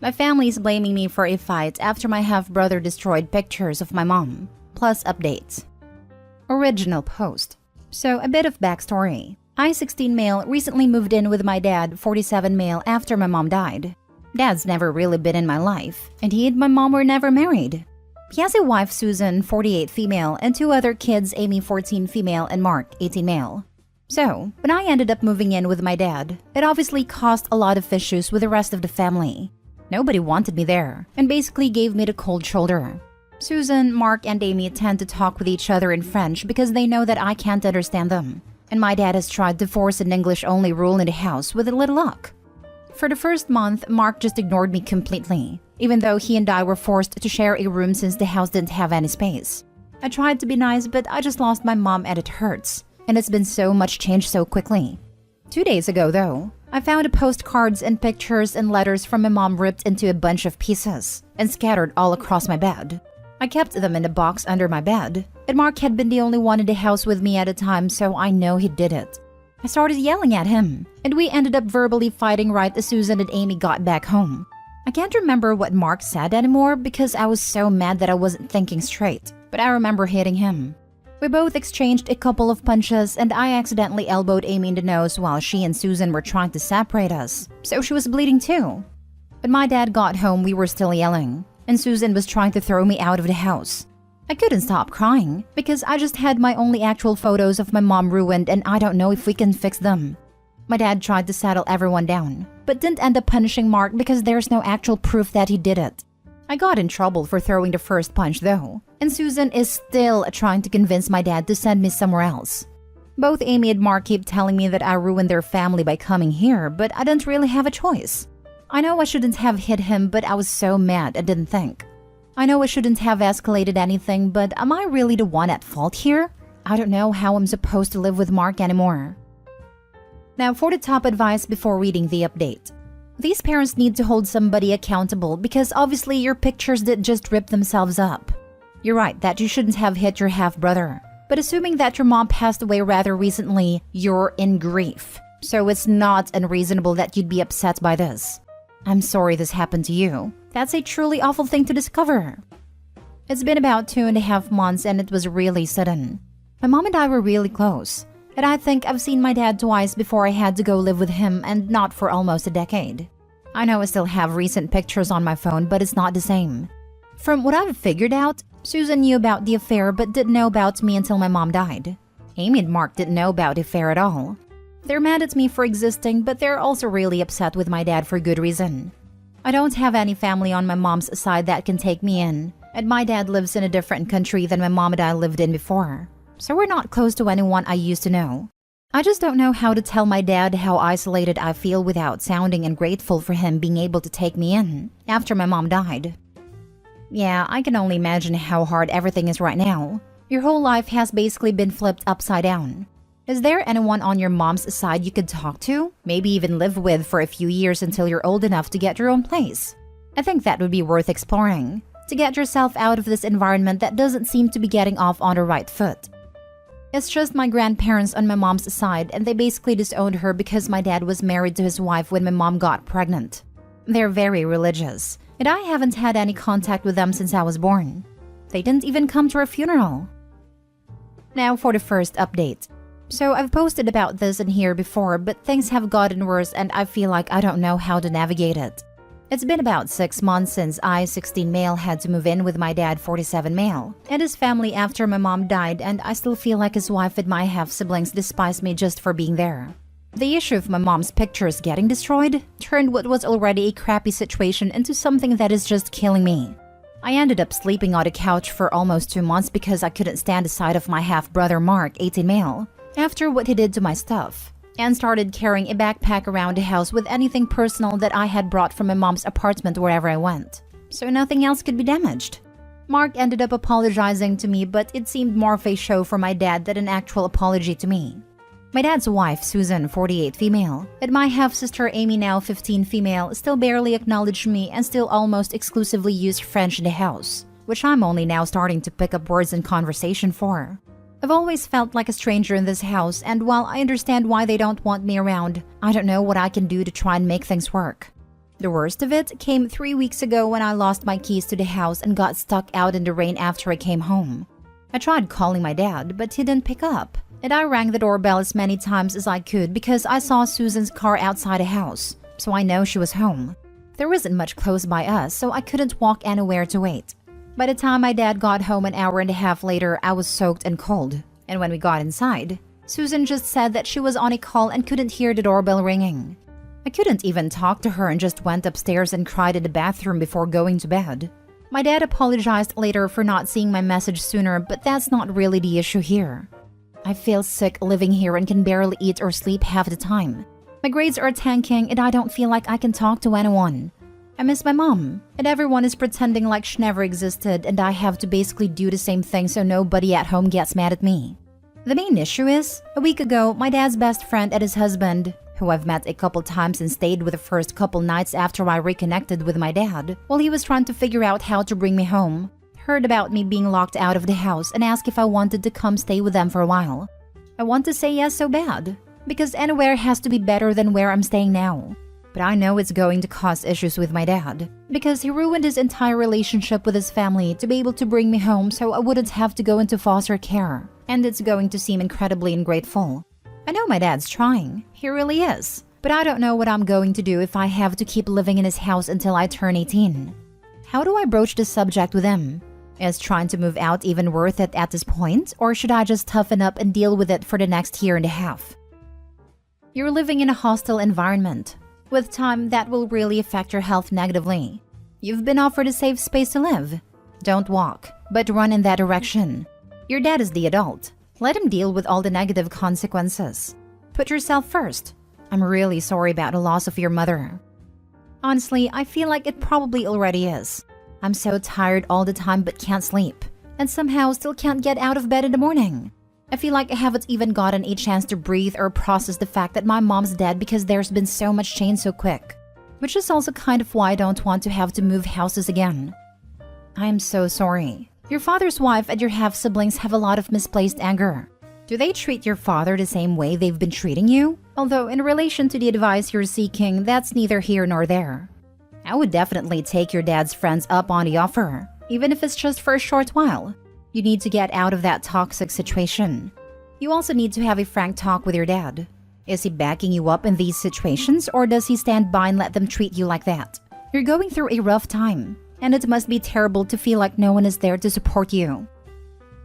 My family is blaming me for a fight after my half-brother destroyed pictures of my mom, plus updates. Original post. So, a bit of backstory. I, 16 male, recently moved in with my dad, 47 male, after my mom died. Dad's never really been in my life, and he and my mom were never married. He has a wife, Susan, 48 female, and 2 other kids, Amy, 14 female, and Mark, 18 male. So, when I ended up moving in with my dad, it obviously caused a lot of issues with the rest of the family. Nobody wanted me there, and basically gave me the cold shoulder. Susan, Mark, and Amy tend to talk with each other in French because they know that I can't understand them. And my dad has tried to force an English-only rule in the house with a little luck. For the first month, Mark just ignored me completely, even though he and I were forced to share a room since the house didn't have any space. I tried to be nice, but I just lost my mom and it hurts. And it's been so much change so quickly. 2 days ago, though, I found postcards and pictures and letters from my mom ripped into a bunch of pieces and scattered all across my bed. I kept them in a box under my bed, and Mark had been the only one in the house with me at the time, so I know he did it. I started yelling at him, and we ended up verbally fighting right as Susan and Amy got back home. I can't remember what Mark said anymore because I was so mad that I wasn't thinking straight, but I remember hitting him. We both exchanged a couple of punches, and I accidentally elbowed Amy in the nose while she and Susan were trying to separate us, so she was bleeding too. When my dad got home, we were still yelling, and Susan was trying to throw me out of the house. I couldn't stop crying because I just had my only actual photos of my mom ruined and I don't know if we can fix them. My dad tried to settle everyone down, but didn't end up punishing Mark because there's no actual proof that he did it. I got in trouble for throwing the first punch though, and Susan is still trying to convince my dad to send me somewhere else. Both Amy and Mark keep telling me that I ruined their family by coming here, but I didn't really have a choice. I know I shouldn't have hit him, but I was so mad I didn't think. I know I shouldn't have escalated anything, but am I really the one at fault here? I don't know how I'm supposed to live with Mark anymore. Now for the top advice before reading the update. These parents need to hold somebody accountable because obviously your pictures did just rip themselves up. You're right that you shouldn't have hit your half-brother, but assuming that your mom passed away rather recently, you're in grief. So it's not unreasonable that you'd be upset by this. I'm sorry this happened to you. That's a truly awful thing to discover. It's been about 2.5 months and it was really sudden. My mom and I were really close. And I think I've seen my dad twice before I had to go live with him and not for almost a decade. I know I still have recent pictures on my phone, but it's not the same. From what I've figured out, Susan knew about the affair but didn't know about me until my mom died. Amy and Mark didn't know about the affair at all. They're mad at me for existing, but they're also really upset with my dad for good reason. I don't have any family on my mom's side that can take me in, and my dad lives in a different country than my mom and I lived in before. So we're not close to anyone I used to know. I just don't know how to tell my dad how isolated I feel without sounding ungrateful for him being able to take me in after my mom died. Yeah, I can only imagine how hard everything is right now. Your whole life has basically been flipped upside down. Is there anyone on your mom's side you could talk to? Maybe even live with for a few years until you're old enough to get your own place? I think that would be worth exploring, to get yourself out of this environment that doesn't seem to be getting off on the right foot. It's just my grandparents on my mom's side, and they basically disowned her because my dad was married to his wife when my mom got pregnant. They're very religious, and I haven't had any contact with them since I was born. They didn't even come to our funeral. Now for the first update. So I've posted about this in here before, but things have gotten worse and I feel like I don't know how to navigate it. It's been about 6 months since I, 16 male, had to move in with my dad, 47 male, and his family after my mom died, and I still feel like his wife and my half-siblings despise me just for being there. The issue of my mom's pictures getting destroyed turned what was already a crappy situation into something that is just killing me. I ended up sleeping on the couch for almost 2 months because I couldn't stand the sight of my half-brother Mark, 18 male, after what he did to my stuff, and started carrying a backpack around the house with anything personal that I had brought from my mom's apartment wherever I went, so nothing else could be damaged. Mark ended up apologizing to me, but it seemed more of a show for my dad than an actual apology to me. My dad's wife, Susan, 48 female, and my half-sister Amy, now 15 female, still barely acknowledged me and still almost exclusively used French in the house, which I'm only now starting to pick up words in conversation for. I've always felt like a stranger in this house, and while I understand why they don't want me around, I don't know what I can do to try and make things work. The worst of it came 3 weeks ago when I lost my keys to the house and got stuck out in the rain after I came home. I tried calling my dad, but he didn't pick up, and I rang the doorbell as many times as I could because I saw Susan's car outside the house, so I know she was home. There wasn't much close by us, so I couldn't walk anywhere to wait. By the time my dad got home an hour and a half later, I was soaked and cold, and when we got inside, Susan just said that she was on a call and couldn't hear the doorbell ringing. I couldn't even talk to her and just went upstairs and cried in the bathroom before going to bed. My dad apologized later for not seeing my message sooner, but that's not really the issue here. I feel sick living here and can barely eat or sleep half the time. My grades are tanking and I don't feel like I can talk to anyone. I miss my mom, and everyone is pretending like she never existed and I have to basically do the same thing so nobody at home gets mad at me. The main issue is, a week ago, my dad's best friend and his husband, who I've met a couple times and stayed with the first couple nights after I reconnected with my dad, while he was trying to figure out how to bring me home, heard about me being locked out of the house and asked if I wanted to come stay with them for a while. I want to say yes so bad, because anywhere has to be better than where I'm staying now. But I know it's going to cause issues with my dad, because he ruined his entire relationship with his family to be able to bring me home so I wouldn't have to go into foster care, and it's going to seem incredibly ungrateful. I know my dad's trying, he really is, but I don't know what I'm going to do if I have to keep living in his house until I turn 18. How do I broach this subject with him? Is trying to move out even worth it at this point, or should I just toughen up and deal with it for the next year and a half? You're living in a hostile environment. With time, that will really affect your health negatively. You've been offered a safe space to live. Don't walk, but run in that direction. Your dad is the adult. Let him deal with all the negative consequences. Put yourself first. I'm really sorry about the loss of your mother. Honestly, I feel like it probably already is. I'm so tired all the time but can't sleep, and somehow still can't get out of bed in the morning. I feel like I haven't even gotten a chance to breathe or process the fact that my mom's dead because there's been so much change so quick. Which is also kind of why I don't want to have to move houses again. I am so sorry. Your father's wife and your half-siblings have a lot of misplaced anger. Do they treat your father the same way they've been treating you? Although in relation to the advice you're seeking, that's neither here nor there. I would definitely take your dad's friends up on the offer, even if it's just for a short while. You need to get out of that toxic situation. You also need to have a frank talk with your dad. Is he backing you up in these situations, or does he stand by and let them treat you like that? You're going through a rough time, and it must be terrible to feel like no one is there to support you.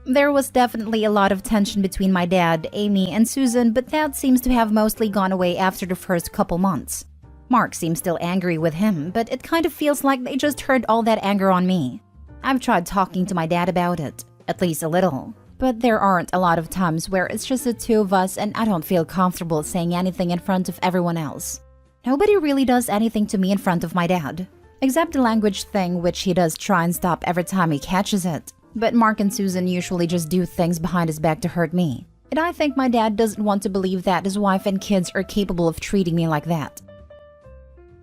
There was definitely a lot of tension between my dad, Amy, and Susan, but that seems to have mostly gone away after the first couple months. Mark seems still angry with him, but it kind of feels like they just heard all that anger on me. I've tried talking to my dad about it, at least a little, but there aren't a lot of times where it's just the two of us and I don't feel comfortable saying anything in front of everyone else. Nobody really does anything to me in front of my dad, except the language thing, which he does try and stop every time he catches it. But Mark and Susan usually just do things behind his back to hurt me. And I think my dad doesn't want to believe that his wife and kids are capable of treating me like that.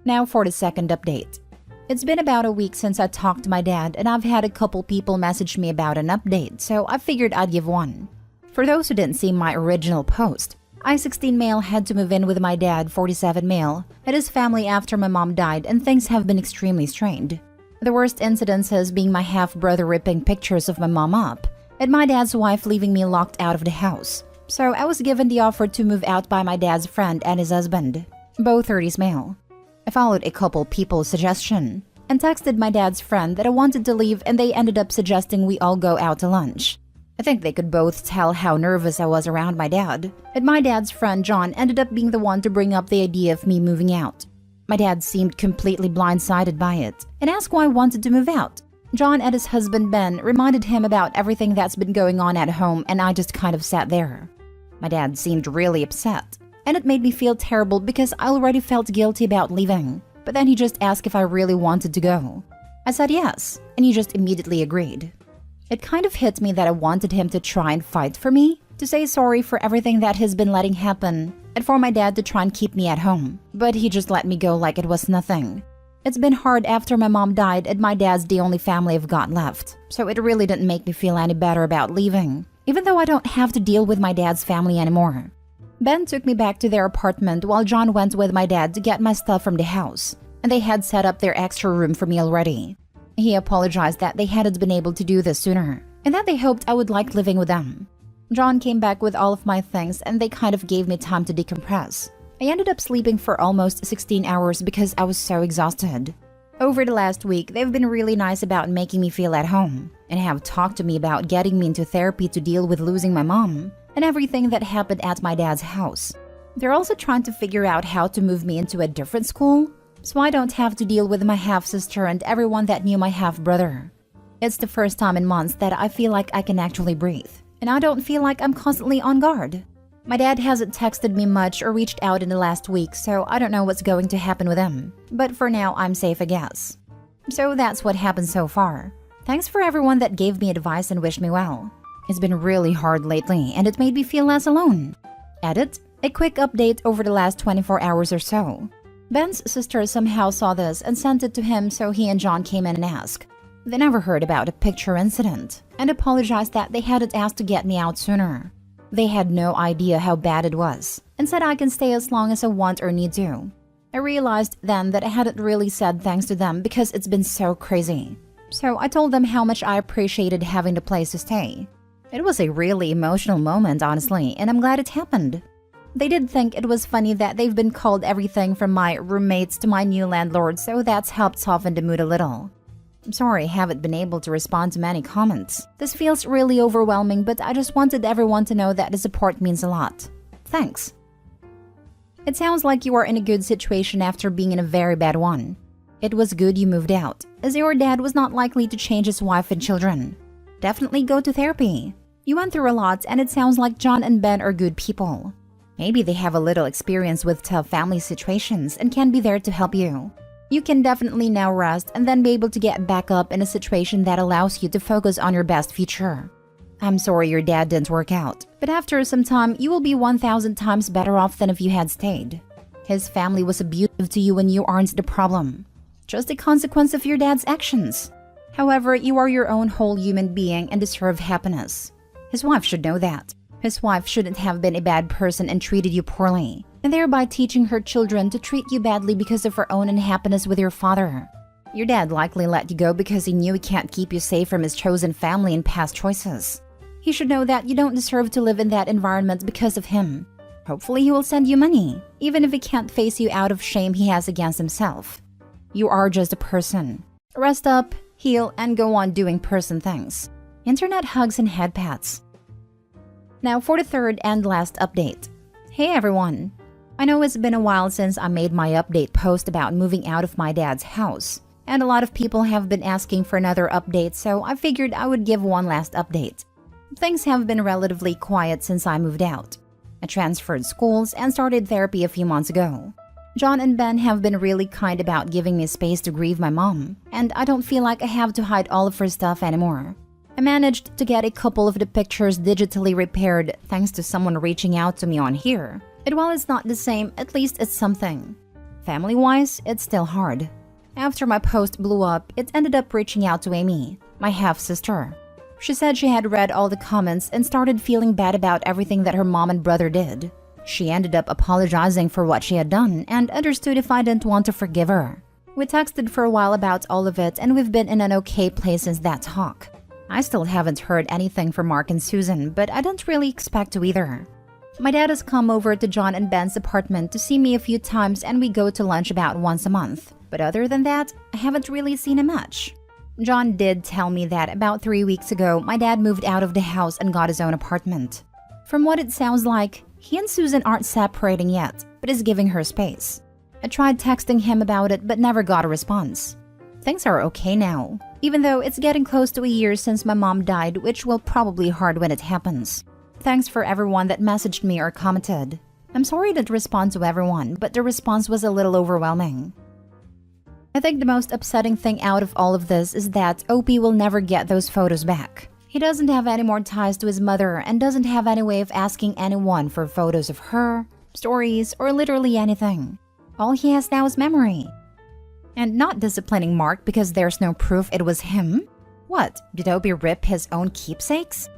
Now for the second update. It's been about a week since I talked to my dad, and I've had a couple people message me about an update, so I figured I'd give one. For those who didn't see my original post, I, 16 male, had to move in with my dad, 47 male, and his family after my mom died, and things have been extremely strained. The worst incidences being my half-brother ripping pictures of my mom up, and my dad's wife leaving me locked out of the house. So I was given the offer to move out by my dad's friend and his husband, both 30s male. I followed a couple people's suggestion and texted my dad's friend that I wanted to leave, and they ended up suggesting we all go out to lunch. I think they could both tell how nervous I was around my dad, and my dad's friend John ended up being the one to bring up the idea of me moving out. My dad seemed completely blindsided by it and asked why I wanted to move out. John and his husband Ben reminded him about everything that's been going on at home, and I just kind of sat there. My dad seemed really upset, and it made me feel terrible because I already felt guilty about leaving. But then he just asked if I really wanted to go. I said yes, and he just immediately agreed. It kind of hit me that I wanted him to try and fight for me, to say sorry for everything that has been letting happen, and for my dad to try and keep me at home. But he just let me go like it was nothing. It's been hard after my mom died, and my dad's the only family I've got left, so it really didn't make me feel any better about leaving, even though I don't have to deal with my dad's family anymore. Ben took me back to their apartment while John went with my dad to get my stuff from the house. and they had set up their extra room for me already. He apologized that they hadn't been able to do this sooner, and that they hoped I would like living with them. John came back with all of my things, and they kind of gave me time to decompress. I ended up sleeping for almost 16 hours because I was so exhausted. Over the last week, they've been really nice about making me feel at home, and have talked to me about getting me into therapy to deal with losing my mom, and everything that happened at my dad's house. They're also trying to figure out how to move me into a different school, so I don't have to deal with my half-sister and everyone that knew my half-brother. It's the first time in months that I feel like I can actually breathe, and I don't feel like I'm constantly on guard. My dad hasn't texted me much or reached out in the last week, so I don't know what's going to happen with him. But for now, I'm safe, I guess. So that's what happened so far. Thanks for everyone that gave me advice and wished me well. It's been really hard lately, and it made me feel less alone. Edit: a quick update over the last 24 hours or so. Ben's sister somehow saw this and sent it to him, so he and John came in and asked. They never heard about a picture incident, and apologized that they hadn't asked to get me out sooner. They had no idea how bad it was, and said I can stay as long as I want or need to. I realized then that I hadn't really said thanks to them because it's been so crazy. So I told them how much I appreciated having the place to stay. It was a really emotional moment, honestly, and I'm glad it happened. They did think it was funny that they've been called everything from my roommates to my new landlord, so that's helped soften the mood a little. I'm sorry I haven't been able to respond to many comments. This feels really overwhelming, but I just wanted everyone to know that the support means a lot. Thanks. It sounds like you are in a good situation after being in a very bad one. It was good you moved out, as your dad was not likely to change his wife and children. Definitely go to therapy. You went through a lot, and it sounds like John and Ben are good people. Maybe they have a little experience with tough family situations and can be there to help you. You can definitely now rest and then be able to get back up in a situation that allows you to focus on your best future. I'm sorry your dad didn't work out, but after some time, you will be 1,000 times better off than if you had stayed. His family was abusive to you and you aren't the problem. Just a consequence of your dad's actions. However, you are your own whole human being and deserve happiness. His wife should know that. His wife shouldn't have been a bad person and treated you poorly, and thereby teaching her children to treat you badly because of her own unhappiness with your father. Your dad likely let you go because he knew he can't keep you safe from his chosen family and past choices. He should know that you don't deserve to live in that environment because of him. Hopefully he will send you money, even if he can't face you out of shame he has against himself. You are just a person. Rest up, heal, and go on doing person things. Internet hugs and head pats. Now for the third and last update. Hey everyone! I know it's been a while since I made my update post about moving out of my dad's house, and a lot of people have been asking for another update, so I figured I would give one last update. Things have been relatively quiet since I moved out. I transferred schools and started therapy a few months ago. John and Ben have been really kind about giving me space to grieve my mom, and I don't feel like I have to hide all of her stuff anymore. I managed to get a couple of the pictures digitally repaired thanks to someone reaching out to me on here. And while it's not the same, at least it's something. Family-wise, it's still hard. After my post blew up, it ended up reaching out to Amy, my half-sister. She said she had read all the comments and started feeling bad about everything that her mom and brother did. She ended up apologizing for what she had done and understood if I didn't want to forgive her. We texted for a while about all of it, and we've been in an okay place since that talk. I still haven't heard anything from Mark and Susan, but I don't really expect to either. My dad has come over to John and Ben's apartment to see me a few times, and we go to lunch about once a month. But other than that, I haven't really seen him much. John did tell me that about 3 weeks ago, my dad moved out of the house and got his own apartment. From what it sounds like, he and Susan aren't separating yet, but is giving her space. I tried texting him about it, but never got a response. Things are okay now, even though it's getting close to a year since my mom died, which will probably be hard when it happens. Thanks for everyone that messaged me or commented. I'm sorry I didn't respond to everyone, but the response was a little overwhelming. I think the most upsetting thing out of all of this is that Opie will never get those photos back. He doesn't have any more ties to his mother and doesn't have any way of asking anyone for photos of her, stories, or literally anything. All he has now is memory. And not disciplining Mark because there's no proof it was him? What, did Opie rip his own keepsakes?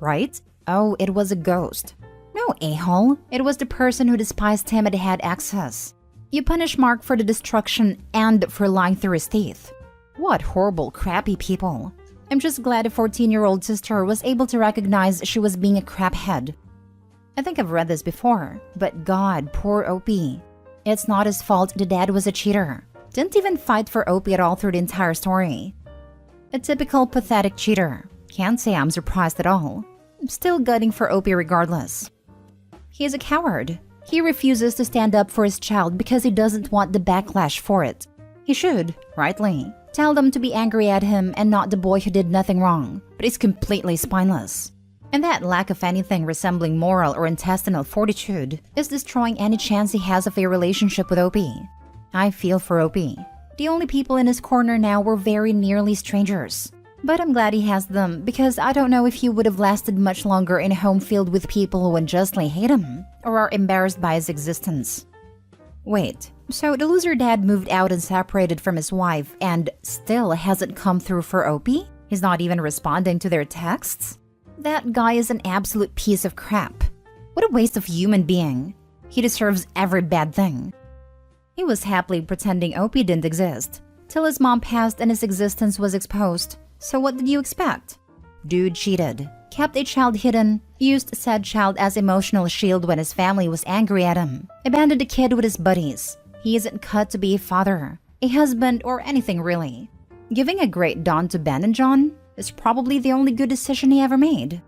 Right? Oh, it was a ghost. No, a-hole. It was the person who despised him and had access. You punish Mark for the destruction and for lying through his teeth. What horrible, crappy people. I'm just glad the 14-year-old sister was able to recognize she was being a craphead. I think I've read this before, but God, poor Opie. It's not his fault the dad was a cheater. Didn't even fight for Opie at all through the entire story. A typical pathetic cheater. Can't say I'm surprised at all. I'm still gutting for Opie regardless. He is a coward. He refuses to stand up for his child because he doesn't want the backlash for it. He should, rightly, tell them to be angry at him and not the boy who did nothing wrong, but he's completely spineless. And that lack of anything resembling moral or intestinal fortitude is destroying any chance he has of a relationship with Opie. I feel for Opie. The only people in his corner now were very nearly strangers. But I'm glad he has them because I don't know if he would have lasted much longer in a home filled with people who unjustly hate him or are embarrassed by his existence. Wait, so the loser dad moved out and separated from his wife and still hasn't come through for Opie? He's not even responding to their texts? That guy is an absolute piece of crap. What a waste of human being. He deserves every bad thing. He was happily pretending Opie didn't exist, till his mom passed and his existence was exposed. So what did you expect? Dude cheated, kept a child hidden, used said child as emotional shield when his family was angry at him, abandoned the kid with his buddies. He isn't cut to be a father, a husband, or anything really. Giving a great Dawn to Ben and John is probably the only good decision he ever made.